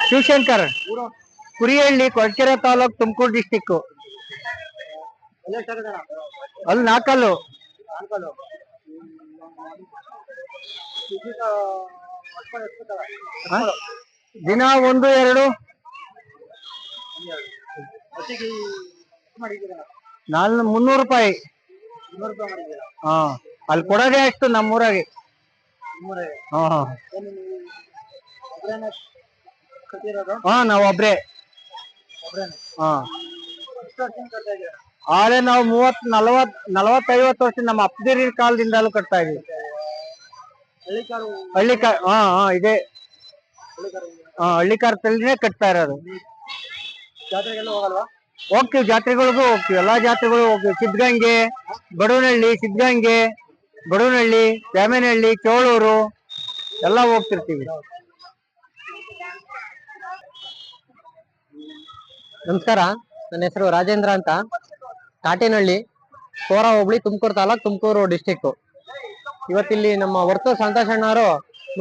Shivashankar, Kurihalli, Koratagere taluk, Tumakuru district. ಅಲ್ಲಿ ನಾಲ್ಕಲ್ಲು. ದಿನ 1-2 ನಾನು 300 ರೂಪಾಯಿ. ಹಾ, ಅಲ್ಲಿ ಕೊಡೋದೇ ಅಷ್ಟು ನಮ್ಮೂರಾಗೆ. ಹಾ ನಾವ್ ಒಬ್ರೇ. ಹಾ, ಆದ್ರೆ ನಾವು 30-40-50 ವರ್ಷ ನಮ್ಮ ಅಪ್ಪದಿರ ಕಾಲದಿಂದಲೂ ಕಟ್ತಾ ಇದೀವಿ. ಹಳ್ಳಿಕಾರ್. ಹಾ ಇದೆ. ಹಳ್ಳಿಕಾರ್ ತಳಿನೇ ಕಟ್ತಾ ಇರೋದು. ಹೋಗ್ತೀವಿ, ಜಾತ್ರೆಗಳಿಗೂ ಹೋಗ್ತೀವಿ, ಎಲ್ಲಾ ಜಾತ್ರೆಗಳು ಹೋಗ್ತೀವಿ. ಸಿದ್ಧಗಂಗೆ, ಬಡವನಹಳ್ಳಿ, ಸಿದ್ಧಗಂಗೆ, ಬಡವನಹಳ್ಳಿ, ದ್ಯಾಮೇನಹಳ್ಳಿ, ಚೋಳೂರು ಎಲ್ಲ ಹೋಗ್ತಿರ್ತೀವಿ. ನಮಸ್ಕಾರ, ನನ್ನ ಹೆಸರು ರಾಜೇಂದ್ರ ಅಂತ, ಕಾಟೇನಹಳ್ಳಿ, ಕೋರ ಹೋಬಳಿ, ತುಮಕೂರು ತಾಲೂಕ್, ತುಮಕೂರು ಡಿಸ್ಟಿಕ್. ಇವತ್ತಿಲ್ಲಿ ನಮ್ಮ ವರ್ತೂರ್ ಸಂತೋಷಣ್ಣವರು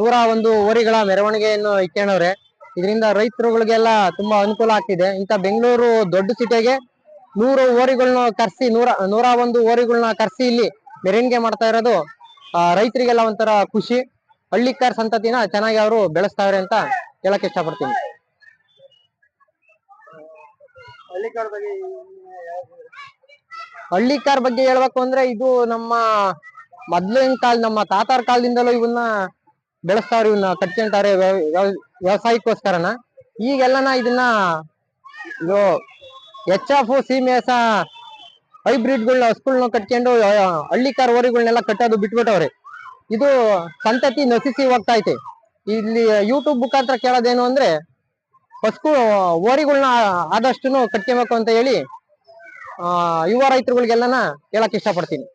101 ಓರಿಗಳ ಮೆರವಣಿಗೆಯನ್ನು ಇಟ್ಕೊಂಡವ್ರೆ. ಇದರಿಂದ ರೈತರುಗಳಿಗೆಲ್ಲ ತುಂಬಾ ಅನುಕೂಲ ಆಗ್ತಿದೆ. ಇಂಥ ಬೆಂಗಳೂರು ದೊಡ್ಡ ಸಿಟಿಗೆ 100 ಓರಿಗಳನ್ನ ಕರ್ಸಿ 101 ಓರಿಗಳನ್ನ ಕರ್ಸಿ ಇಲ್ಲಿ ಮೆರವಣಿಗೆ ಮಾಡ್ತಾ ಇರೋದು ರೈತರಿಗೆಲ್ಲ ಒಂಥರ ಖುಷಿ. ಹಳ್ಳಿಕಾರ್ ಸಂತತಿನ ಚೆನ್ನಾಗಿ ಅವರು ಬೆಳೆಸ್ತಾವ್ರೆ ಅಂತ ಹೇಳಕ್ ಇಷ್ಟಪಡ್ತೀನಿ. ಹಳ್ಳಿಕಾರ್ ಬಗ್ಗೆ ಹೇಳ್ಬೇಕು ಅಂದ್ರೆ, ಇದು ನಮ್ಮ ಮೊದ್ಲಿನ ಕಾಲ, ನಮ್ಮ ತಾತಾರ ಕಾಲದಿಂದಲೂ ಇವನ್ನ ಬೆಳೆಸ್ತಾವ್ರೆ, ಇವನ್ನ ಕಟ್ಕೊಂತಾರೆ ವ್ಯವಸಾಯಕ್ಕೋಸ್ಕರನ. ಈಗೆಲ್ಲನ ಇದನ್ನ ಇದು HF ಸೀಮೆಸ ಹೈಬ್ರಿಡ್ಗಳನ್ನ ಹಸುಗಳನ್ನ ಕಟ್ಕೊಂಡು ಹಳ್ಳಿಕಾರ್ ಓರಿಗಳನ್ನೆಲ್ಲ ಕಟ್ಟೋದು ಬಿಟ್ಬಿಟ್ಟವ್ರೆ. ಇದು ಸಂತತಿ ನಶಿಸಿ ಹೋಗ್ತಾ ಐತೆ. ಇಲ್ಲಿ ಯೂಟ್ಯೂಬ್ ಮುಖಾಂತರ ಕೇಳೋದೇನು ಅಂದ್ರೆ, ಓರಿಗಳನ್ನ ಆದಷ್ಟು ಕಟ್ಕೋಬೇಕು ಅಂತ ಹೇಳಿ ಯುವ ರೈತರುಗಳಿಗೆಲ್ಲನ ಹೇಳಕ್ ಇಷ್ಟಪಡ್ತೀನಿ.